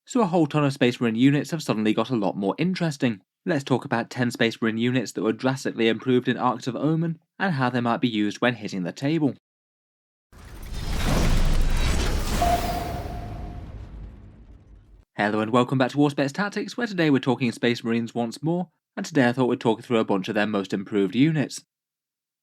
So a whole ton of Space Marine units have suddenly got a lot more interesting. Let's talk about 10 Space Marine units that were drastically improved in Arks of Omen, and how they might be used when hitting the table. Hello and welcome back to Auspex Tactics, where today we're talking Space Marines once more, and today I thought we'd talk through a bunch of their most improved units.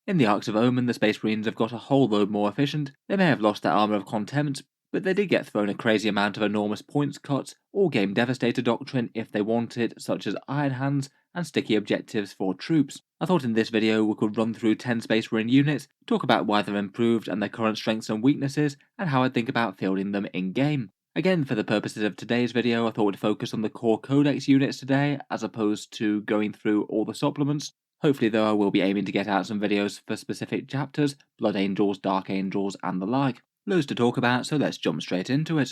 In the Arks of Omen, the Space Marines have got a whole load more efficient. They may have lost their Armour of Contempt, but they did get thrown a crazy amount of enormous points cuts, or game Devastator doctrine if they wanted, such as Iron Hands and sticky objectives for troops. I thought in this video we could run through 10 Space Marine units, talk about why they're improved and their current strengths and weaknesses, and how I think about fielding them in game. Again, for the purposes of today's video, I thought we'd focus on the core Codex units today, as opposed to going through all the supplements. Hopefully though I will be aiming to get out some videos for specific chapters, Blood Angels, Dark Angels and the like. Loads to talk about, so let's jump straight into it.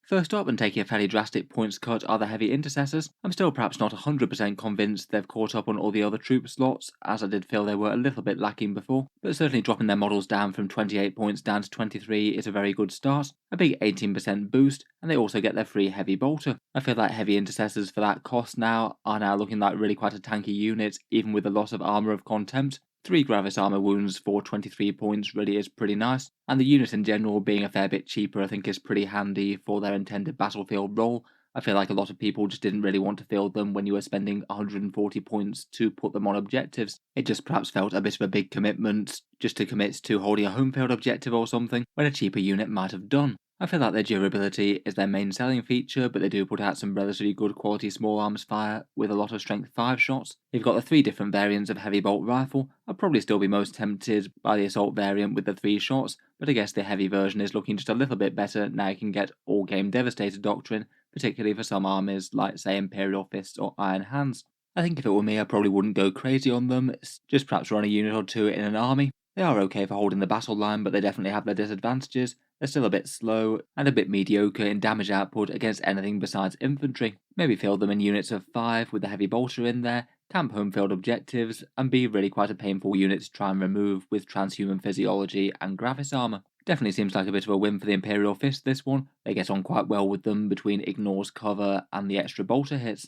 First up, and taking a fairly drastic points cut, are the Heavy Intercessors. I'm still perhaps not 100% convinced they've caught up on all the other troop slots, as I did feel they were a little bit lacking before, but certainly dropping their models down from 28 points down to 23 is a very good start, a big 18% boost, and they also get their free Heavy Bolter. I feel like Heavy Intercessors for that cost are now looking like really quite a tanky unit, even with the loss of Armour of Contempt. 3 Gravis armor wounds for 23 points really is pretty nice, and the unit in general being a fair bit cheaper I think is pretty handy for their intended battlefield role. I feel like a lot of people just didn't really want to field them when you were spending 140 points to put them on objectives. It just perhaps felt a bit of a big commitment just to commit to holding a home field objective or something, when a cheaper unit might have done. I feel like their durability is their main selling feature, but they do put out some relatively good quality small arms fire with a lot of strength 5 shots. You've got the 3 different variants of heavy bolt rifle. I'd probably still be most tempted by the assault variant with the 3 shots, but I guess the heavy version is looking just a little bit better now you can get all game Devastator doctrine, particularly for some armies like say Imperial Fists or Iron Hands. I think if it were me I probably wouldn't go crazy on them, just perhaps run a unit or 2 in an army. They are okay for holding the battle line, but they definitely have their disadvantages. They're still a bit slow, and a bit mediocre in damage output against anything besides infantry. Maybe field them in units of 5 with the heavy bolter in there, camp home field objectives, and be really quite a painful unit to try and remove with transhuman physiology and Gravis armor. Definitely seems like a bit of a win for the Imperial Fist this one. They get on quite well with them between ignores cover and the extra bolter hits.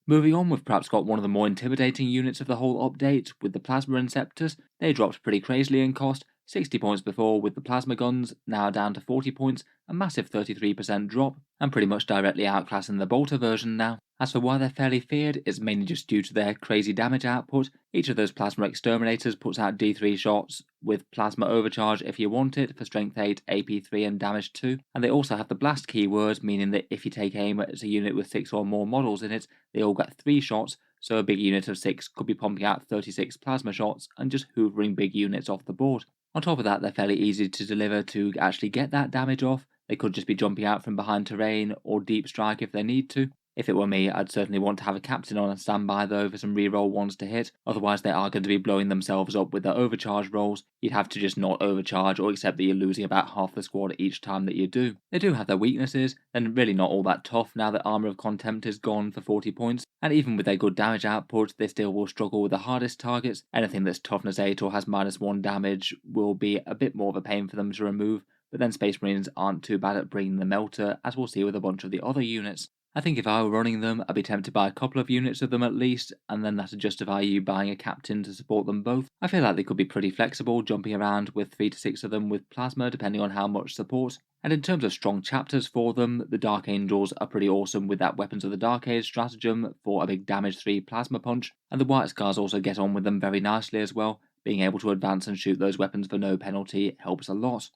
Moving on, we've perhaps got one of the more intimidating units of the whole update, with the Plasma Inceptors. They dropped pretty crazily in cost, 60 points before with the plasma guns, now down to 40 points, a massive 33% drop, and pretty much directly outclassing the bolter version now. As for why they're fairly feared, it's mainly just due to their crazy damage output. Each of those plasma exterminators puts out D3 shots with plasma overcharge if you want it for strength 8, AP 3 and damage 2, and they also have the blast keyword, meaning that if you take aim at a unit with 6 or more models in it, they all get 3 shots, so a big unit of 6 could be pumping out 36 plasma shots and just hoovering big units off the board. On top of that, they're fairly easy to deliver to actually get that damage off. They could just be jumping out from behind terrain or deep strike if they need to. If it were me, I'd certainly want to have a captain on a standby though for some reroll ones to hit, otherwise they are going to be blowing themselves up with their overcharge rolls. You'd have to just not overcharge or accept that you're losing about half the squad each time that you do. They do have their weaknesses, and really not all that tough now that Armour of Contempt is gone for 40 points, and even with their good damage output, they still will struggle with the hardest targets. Anything that's toughness 8 or has -1 damage will be a bit more of a pain for them to remove, but then Space Marines aren't too bad at bringing the melter, as we'll see with a bunch of the other units. I think if I were running them, I'd be tempted to buy a couple of units of them at least, and then that'd justify you buying a captain to support them both. I feel like they could be pretty flexible, jumping around with 3 to 6 of them with plasma, depending on how much support. And in terms of strong chapters for them, the Dark Angels are pretty awesome with that Weapons of the Dark Age stratagem for a big damage 3 plasma punch, and the White Scars also get on with them very nicely as well. Being able to advance and shoot those weapons for no penalty helps a lot.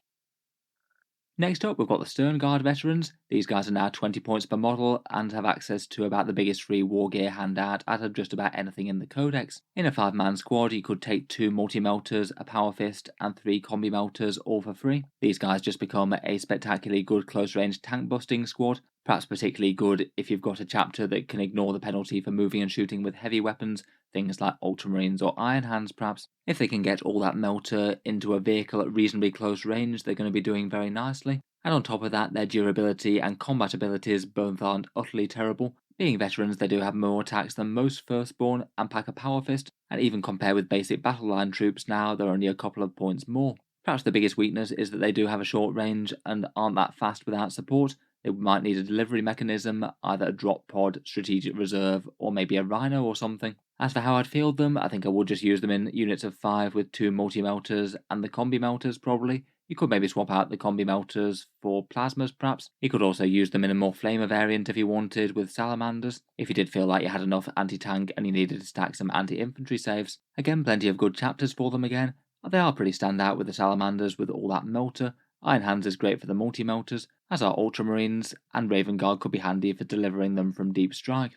Next up, we've got the Sternguard veterans. These guys are now 20 points per model and have access to about the biggest free war gear handout out of just about anything in the codex. In a 5-man squad, you could take 2 multi-melters, a power fist, and 3 combi melters all for free. These guys just become a spectacularly good close-range tank busting squad, perhaps particularly good if you've got a chapter that can ignore the penalty for moving and shooting with heavy weapons, things like Ultramarines or Iron Hands perhaps. If they can get all that melter into a vehicle at reasonably close range, they're going to be doing very nicely. And on top of that, their durability and combat abilities both aren't utterly terrible. Being veterans, they do have more attacks than most Firstborn and pack a power fist, and even compared with basic battle line troops now, they're only a couple of points more. Perhaps the biggest weakness is that they do have a short range and aren't that fast without support, They might need a delivery mechanism, either a drop pod, strategic reserve, or maybe a rhino or something. As for how I'd field them, I think I would just use them in units of 5 with 2 multi-melters and the combi melters probably. You could maybe swap out the combi melters for plasmas perhaps. You could also use them in a more flamer variant if you wanted with salamanders, if you did feel like you had enough anti-tank and you needed to stack some anti-infantry saves. Again, plenty of good chapters for them again. They are pretty standout with the salamanders with all that melter. Iron Hands is great for the multi-melters, as are Ultramarines, and Raven Guard could be handy for delivering them from deep strike.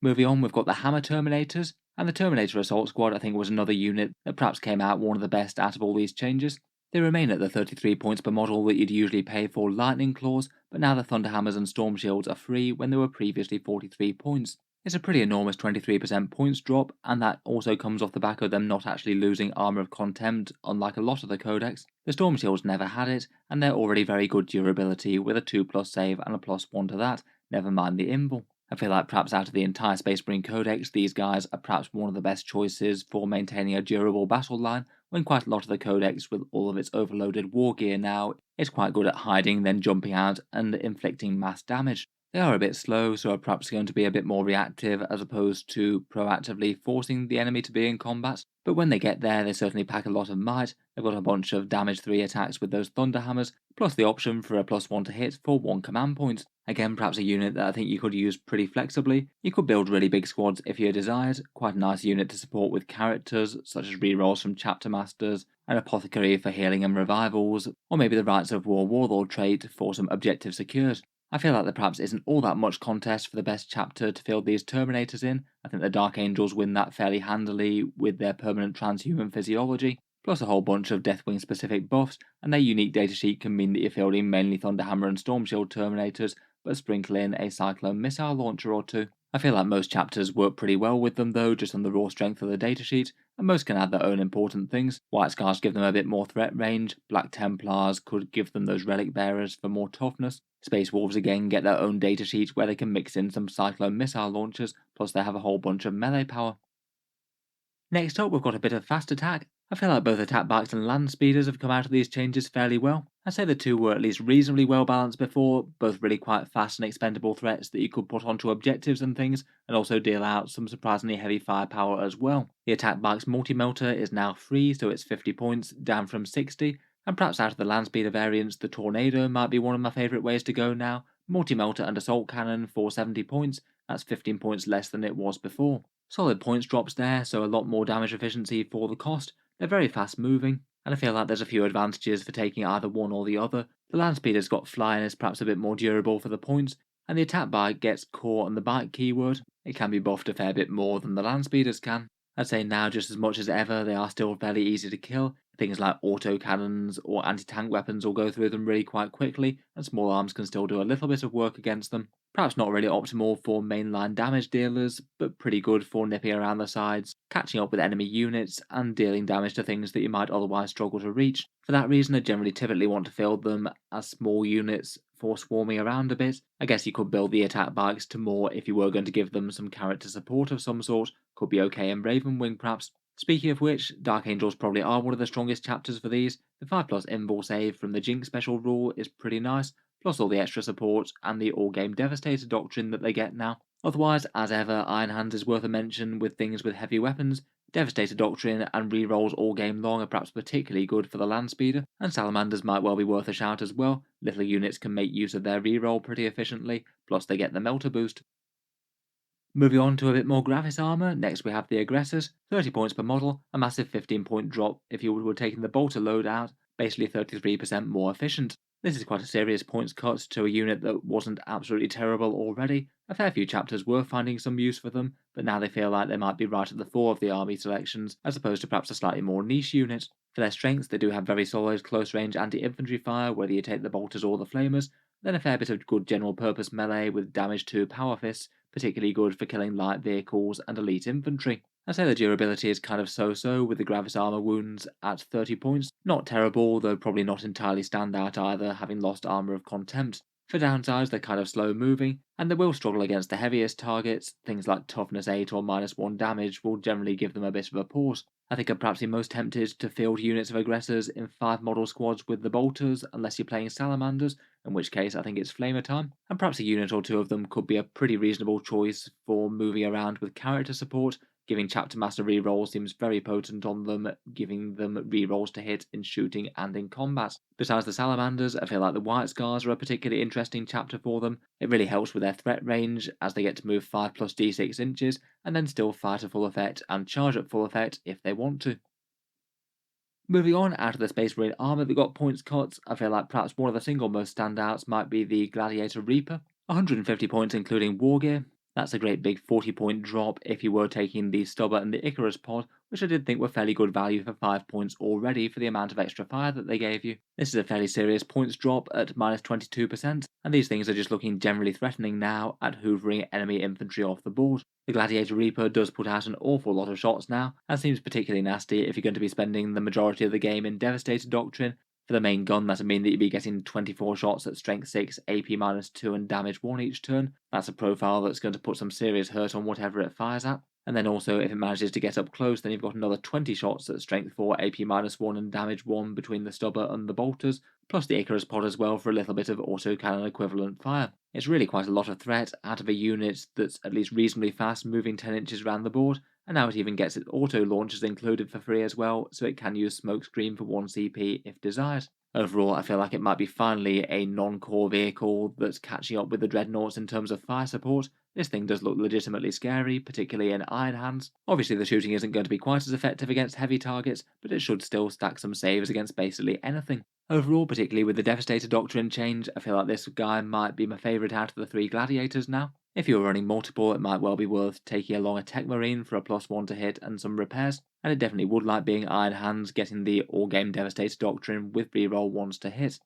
Moving on, we've got the Hammer Terminators, and the Terminator Assault Squad I think was another unit that perhaps came out one of the best out of all these changes. They remain at the 33 points per model that you'd usually pay for Lightning Claws, but now the Thunder Hammers and Storm Shields are free when they were previously 43 points. It's a pretty enormous 23% points drop, and that also comes off the back of them not actually losing Armour of Contempt, unlike a lot of the codex. The Storm Shields never had it, and they're already very good durability with a 2+ save and a +1 to that, never mind the invul. I feel like perhaps out of the entire Space Marine Codex, these guys are perhaps one of the best choices for maintaining a durable battle line, when quite a lot of the Codex, with all of its overloaded war gear now, is quite good at hiding, then jumping out and inflicting mass damage. They are a bit slow, so are perhaps going to be a bit more reactive as opposed to proactively forcing the enemy to be in combat, but when they get there they certainly pack a lot of might. They've got a bunch of damage 3 attacks with those Thunder Hammers, plus the option for a +1 to hit for 1 command point. Again, perhaps a unit that I think you could use pretty flexibly. You could build really big squads if you desired, quite a nice unit to support with characters such as rerolls from Chapter Masters, an Apothecary for healing and revivals, or maybe the Rights of War Warlord trait for some objectives secured. I feel like there perhaps isn't all that much contest for the best chapter to field these Terminators in. I think the Dark Angels win that fairly handily with their permanent transhuman physiology, plus a whole bunch of Deathwing specific buffs, and their unique datasheet can mean that you're fielding mainly Thunderhammer and Storm Shield Terminators, but sprinkle in a Cyclone missile launcher or two. I feel like most chapters work pretty well with them though, just on the raw strength of the datasheet, and most can add their own important things. White Scars give them a bit more threat range, Black Templars could give them those Relic Bearers for more toughness, Space Wolves again get their own datasheet where they can mix in some Cyclone missile launchers, plus they have a whole bunch of melee power. Next up, we've got a bit of fast attack. I feel like both attack bikes and land speeders have come out of these changes fairly well. I'd say the two were at least reasonably well balanced before, both really quite fast and expendable threats that you could put onto objectives and things, and also deal out some surprisingly heavy firepower as well. The attack bike's multi-melter is now free, so it's 50 points, down from 60, and perhaps out of the land speeder variants, the Tornado might be one of my favourite ways to go now. Multi-melter and assault cannon for 70 points, that's 15 points less than it was before. Solid points drops there, so a lot more damage efficiency for the cost. They're very fast moving, and I feel like there's a few advantages for taking either one or the other. The land speeder's got fly and is perhaps a bit more durable for the points, and the attack bike gets core on the bike keyword. It can be buffed a fair bit more than the land speeders can. I'd say now just as much as ever they are still fairly easy to kill. Things like auto cannons or anti-tank weapons will go through them really quite quickly, and small arms can still do a little bit of work against them. Perhaps not really optimal for mainline damage dealers, but pretty good for nipping around the sides, catching up with enemy units, and dealing damage to things that you might otherwise struggle to reach. For that reason, I generally typically want to field them as small units for swarming around a bit. I guess you could build the attack bikes to more if you were going to give them some character support of some sort. Could be okay in Ravenwing perhaps. Speaking of which, Dark Angels probably are one of the strongest chapters for these. The 5+ invul save from the Jinx special rule is pretty nice, plus all the extra support and the all-game Devastator doctrine that they get now. Otherwise, as ever, Iron Hands is worth a mention with things with heavy weapons. Devastator doctrine and rerolls all game long are perhaps particularly good for the land speeder, and Salamanders might well be worth a shout as well. Little units can make use of their reroll pretty efficiently, plus they get the melter boost. Moving on to a bit more Gravis armour, next we have the Aggressors, 30 points per model, a massive 15-point drop if you were taking the bolter load out, basically 33% more efficient. This is quite a serious points cut to a unit that wasn't absolutely terrible already. A fair few chapters were finding some use for them, but now they feel like they might be right at the fore of the army selections, as opposed to perhaps a slightly more niche unit. For their strengths, they do have very solid close-range anti-infantry fire, whether you take the bolters or the flamers, then a fair bit of good general-purpose melee with damage to power fists, particularly good for killing light vehicles and elite infantry. I'd say the durability is kind of so-so with the Gravis armor wounds at 30 points. Not terrible, though probably not entirely standout either, having lost Armor of Contempt. For downsides, they're kind of slow moving, and they will struggle against the heaviest targets. Things like toughness 8 or -1 damage will generally give them a bit of a pause. I think I'd perhaps be most tempted to field units of Aggressors in 5 model squads with the Bolters, unless you're playing Salamanders, in which case I think it's Flamer time, and perhaps a unit or two of them could be a pretty reasonable choice for moving around with character support. Giving Chapter Master rerolls seems very potent on them, giving them rerolls to hit in shooting and in combat. Besides the Salamanders, I feel like the White Scars are a particularly interesting chapter for them. It really helps with their threat range, as they get to move 5 plus d6 inches, and then still fire to full effect and charge at full effect if they want to. Moving on, out of the Space Marine armor that got points cuts, I feel like perhaps one of the single most standouts might be the Gladiator Reaper. 150 points including War Gear. That's a great big 40-point drop if you were taking the Stubber and the Icarus pod, which I did think were fairly good value for 5 points already for the amount of extra fire that they gave you. This is a fairly serious points drop at minus 22%, and these things are just looking generally threatening now at hoovering enemy infantry off the board. The Gladiator Reaper does put out an awful lot of shots now, and seems particularly nasty if you're going to be spending the majority of the game in Devastator Doctrine. For the main gun, that'd mean that you'd be getting 24 shots at strength 6, AP -2 and damage 1 each turn. That's a profile that's going to put some serious hurt on whatever it fires at. And then also, if it manages to get up close, then you've got another 20 shots at strength 4, AP -1 and damage 1 between the Stubber and the Bolters, plus the Icarus pod as well for a little bit of autocannon equivalent fire. It's really quite a lot of threat out of a unit that's at least reasonably fast, moving 10 inches around the board, and now it even gets its auto launchers included for free as well, so it can use Smokescreen for 1 CP if desired. Overall, I feel like it might be finally a non-core vehicle that's catching up with the Dreadnoughts in terms of fire support. This thing does look legitimately scary, particularly in Iron Hands. Obviously the shooting isn't going to be quite as effective against heavy targets, but it should still stack some saves against basically anything. Overall, particularly with the Devastator Doctrine change, I feel like this guy might be my favourite out of the 3 Gladiators now. If you're running multiple, it might well be worth taking along a Tech Marine for a +1 to hit and some repairs, and it definitely would like being Iron Hands, getting the all-game Devastator Doctrine with reroll 1s to hit.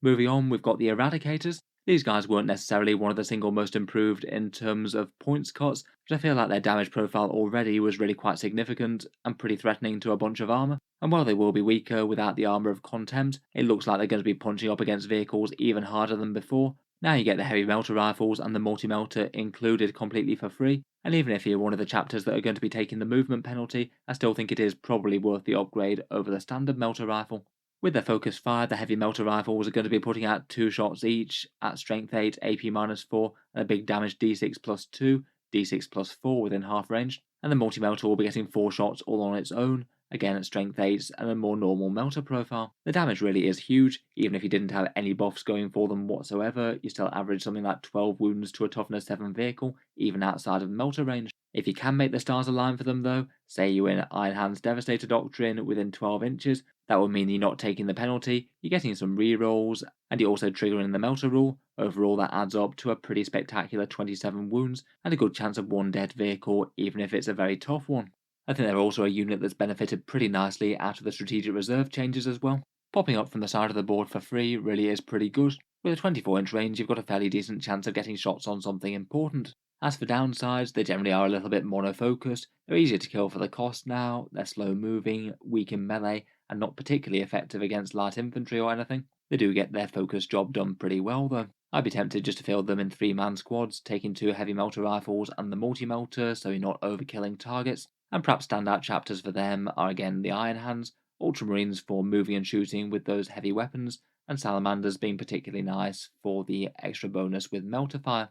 Moving on, we've got the Eradicators. These guys weren't necessarily one of the single most improved in terms of points cuts, but I feel like their damage profile already was really quite significant and pretty threatening to a bunch of armor. And while they will be weaker without the armor of Contempt, it looks like they're going to be punching up against vehicles even harder than before. Now you get the heavy melter rifles and the multi-melter included completely for free, and even if you're one of the chapters that are going to be taking the movement penalty, I still think it is probably worth the upgrade over the standard melter rifle. With their focused fire, the heavy melter rifles are going to be putting out 2 shots each at strength 8, AP -4, and a big damage d6 +2, d6 +4 within half range, and the multi-melter will be getting 4 shots all on its own, again at strength 8 and a more normal melter profile. The damage really is huge. Even if you didn't have any buffs going for them whatsoever, you still average something like 12 wounds to a toughness 7 vehicle, even outside of melter range. If you can make the stars align for them though, say you're in Iron Hands Devastator Doctrine within 12 inches, that would mean you're not taking the penalty, you're getting some rerolls, and you're also triggering the melter rule. Overall that adds up to a pretty spectacular 27 wounds, and a good chance of 1 dead vehicle even if it's a very tough one. I think they're also a unit that's benefited pretty nicely out of the strategic reserve changes as well. Popping up from the side of the board for free really is pretty good. With a 24-inch range, you've got a fairly decent chance of getting shots on something important. As for downsides, they generally are a little bit mono-focused. They're easier to kill for the cost now, they're slow-moving, weak in melee, and not particularly effective against light infantry or anything. They do get their focus job done pretty well though. I'd be tempted just to field them in 3-man squads, taking 2 heavy melter rifles and the multi-melter so you're not overkilling targets, and perhaps standout chapters for them are again the Iron Hands, Ultramarines for moving and shooting with those heavy weapons, and Salamanders being particularly nice for the extra bonus with melter fire.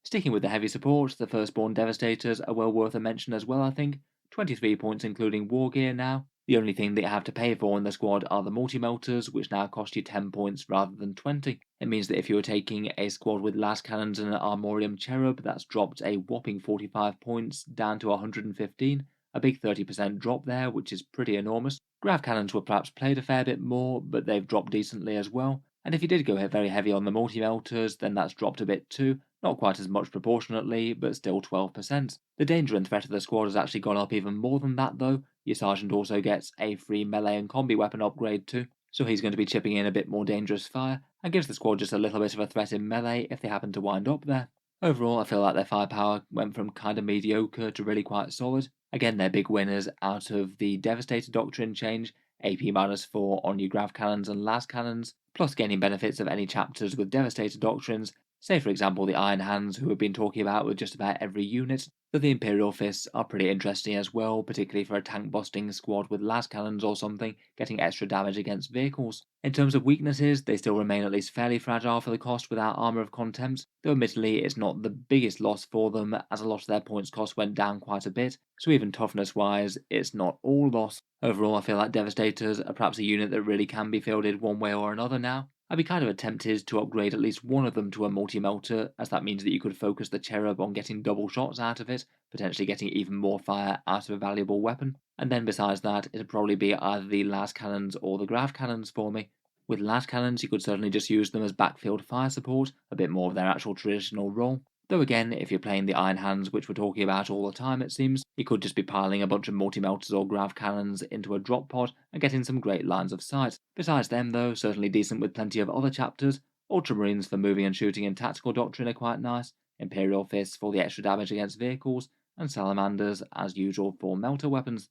Sticking with the heavy support, the Firstborn Devastators are well worth a mention as well I think. 23 points including war gear now. The only thing that you have to pay for in the squad are the multi-melters, which now cost you 10 points rather than 20. It means that if you were taking a squad with las cannons and an Armorium Cherub, that's dropped a whopping 45 points down to 115, a big 30% drop there, which is pretty enormous. Grav cannons were perhaps played a fair bit more, but they've dropped decently as well. And if you did go very heavy on the multi-melters, then that's dropped a bit too. Not quite as much proportionately, but still 12%. The danger and threat of the squad has actually gone up even more than that though. Your sergeant also gets a free melee and combi weapon upgrade too, so he's going to be chipping in a bit more dangerous fire, and gives the squad just a little bit of a threat in melee if they happen to wind up there. Overall, I feel like their firepower went from kinda mediocre to really quite solid. Again, they're big winners out of the Devastator Doctrine change, AP -4 on your grav cannons and las cannons, plus gaining benefits of any chapters with Devastator Doctrines, Say for example the Iron Hands, who we've been talking about with just about every unit, though the Imperial Fists are pretty interesting as well, particularly for a tank busting squad with las cannons or something, getting extra damage against vehicles. In terms of weaknesses, they still remain at least fairly fragile for the cost without Armour of Contempt, though admittedly it's not the biggest loss for them as a lot of their points cost went down quite a bit, so even toughness wise it's not all loss. Overall I feel like Devastators are perhaps a unit that really can be fielded one way or another now. I'd be kind of tempted to upgrade at least one of them to a multi-melter, as that means that you could focus the Cherub on getting double shots out of it, potentially getting even more fire out of a valuable weapon. And then besides that, it'd probably be either the las cannons or the grav cannons for me. With las cannons, you could certainly just use them as backfield fire support, a bit more of their actual traditional role. Though again, if you're playing the Iron Hands, which we're talking about all the time it seems, you could just be piling a bunch of multi-melters or grav cannons into a drop pod and getting some great lines of sight. Besides them though, certainly decent with plenty of other chapters. Ultramarines for moving and shooting and tactical doctrine are quite nice, Imperial Fists for the extra damage against vehicles, and Salamanders as usual for melter weapons.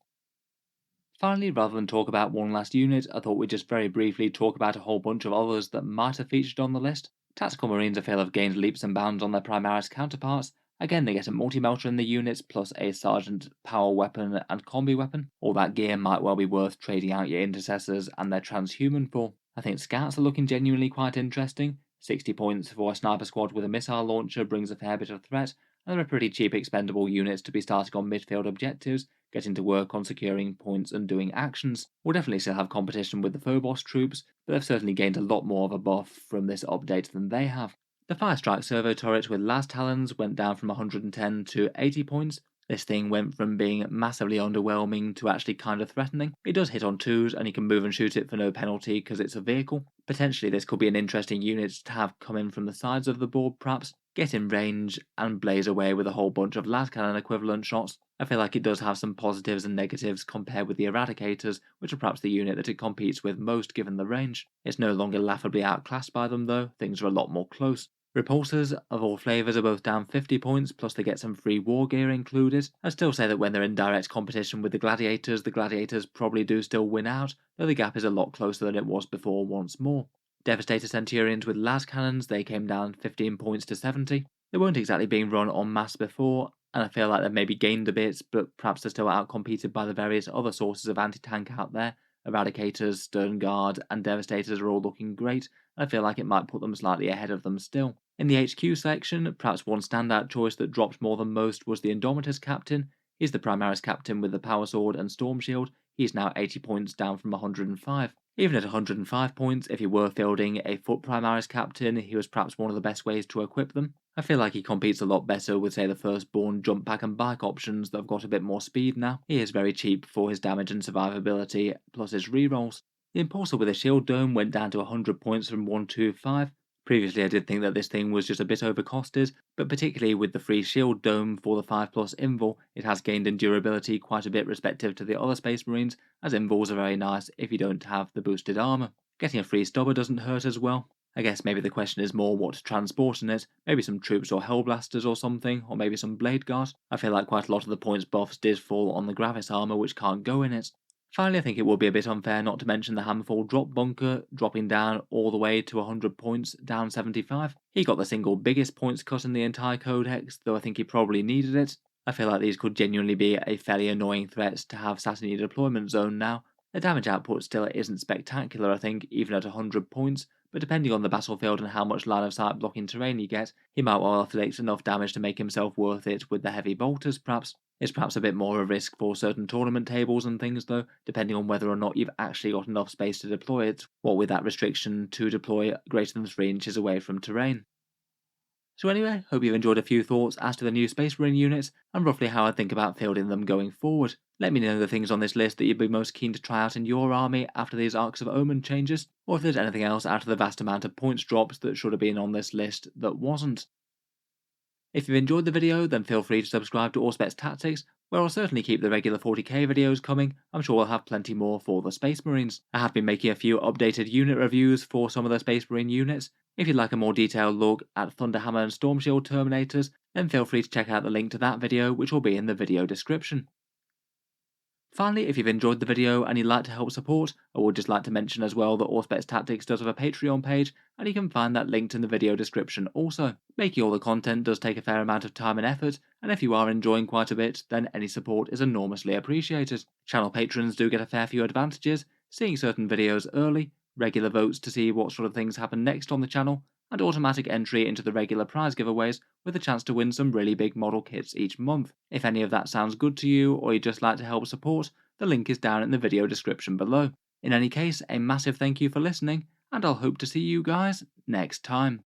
Finally, rather than talk about one last unit, I thought we'd just very briefly talk about a whole bunch of others that might have featured on the list. Tactical Marines I feel have gained leaps and bounds on their Primaris counterparts. Again, they get a multi-melter in the units, plus a Sergeant power weapon and combi weapon. All that gear might well be worth trading out your Intercessors and their transhuman for. I think Scouts are looking genuinely quite interesting. 60 points for a sniper squad with a missile launcher brings a fair bit of threat, and they're pretty cheap expendable units to be starting on midfield objectives, getting to work on securing points and doing actions. We'll definitely still have competition with the Phobos troops, but they've certainly gained a lot more of a buff from this update than they have. The Firestrike servo turret with las talons went down from 110 to 80 points. This thing went from being massively underwhelming to actually kind of threatening. It does hit on 2s and you can move and shoot it for no penalty because it's a vehicle. Potentially this could be an interesting unit to have come in from the sides of the board perhaps, get in range and blaze away with a whole bunch of las cannon equivalent shots. I feel like it does have some positives and negatives compared with the Eradicators, which are perhaps the unit that it competes with most given the range. It's no longer laughably outclassed by them though, things are a lot more close. Repulsors of all flavours are both down 50 points, plus they get some free war gear included. I'd still say that when they're in direct competition with the Gladiators probably do still win out, though the gap is a lot closer than it was before once more. Devastator Centurions with las cannons, they came down 15 points to 70. They weren't exactly being run en masse before, and I feel like they've maybe gained a bit, but perhaps they're still outcompeted by the various other sources of anti-tank out there. Eradicators, Sternguard, and Devastators are all looking great, and I feel like it might put them slightly ahead of them still. In the HQ section, perhaps one standout choice that dropped more than most was the Indomitus captain. He's the Primaris captain with the Power Sword and Storm Shield. He's now 80 points down from 105. Even at 105 points, if you were fielding a foot Primaris captain, he was perhaps one of the best ways to equip them. I feel like he competes a lot better with say the Firstborn jump pack and bike options that have got a bit more speed now. He is very cheap for his damage and survivability, plus his rerolls. The Impulsor with a shield dome went down to 100 points from 125. Previously I did think that this thing was just a bit overcosted, but particularly with the free shield dome for the 5+ invul, it has gained in durability quite a bit respective to the other Space Marines, as invuls are very nice if you don't have the boosted armour. Getting a free stubber doesn't hurt as well. I guess maybe the question is more what to transport in it, maybe some troops or hellblasters or something, or maybe some blade guard. I feel like quite a lot of the points buffs did fall on the Gravis armour which can't go in it. Finally, I think it would be a bit unfair not to mention the Hammerfall drop bunker, dropping down all the way to 100 points, down 75. He got the single biggest points cut in the entire codex, though I think he probably needed it. I feel like these could genuinely be a fairly annoying threat to have sat in your deployment zone now. The damage output still isn't spectacular I think, even at 100 points, but depending on the battlefield and how much line of sight blocking terrain you get, he might well inflict enough damage to make himself worth it with the heavy bolters perhaps. It's perhaps a bit more a risk for certain tournament tables and things though, depending on whether or not you've actually got enough space to deploy it, what with that restriction to deploy greater than 3 inches away from terrain. So anyway, hope you've enjoyed a few thoughts as to the new Space Marine units, and roughly how I think about fielding them going forward. Let me know the things on this list that you'd be most keen to try out in your army after these Arks of Omen changes, or if there's anything else out of the vast amount of points drops that should have been on this list that wasn't. If you've enjoyed the video, then feel free to subscribe to Auspex Tactics, where I'll certainly keep the regular 40k videos coming. I'm sure we'll have plenty more for the Space Marines. I have been making a few updated unit reviews for some of the Space Marine units. If you'd like a more detailed look at Thunderhammer and Stormshield Terminators, then feel free to check out the link to that video, which will be in the video description. Finally, if you've enjoyed the video and you'd like to help support, I would just like to mention as well that Auspex Tactics does have a Patreon page, and you can find that linked in the video description also. Making all the content does take a fair amount of time and effort, and if you are enjoying quite a bit, then any support is enormously appreciated. Channel patrons do get a fair few advantages, seeing certain videos early, regular votes to see what sort of things happen next on the channel, and automatic entry into the regular prize giveaways with a chance to win some really big model kits each month. If any of that sounds good to you, or you'd just like to help support, the link is down in the video description below. In any case, a massive thank you for listening, and I'll hope to see you guys next time.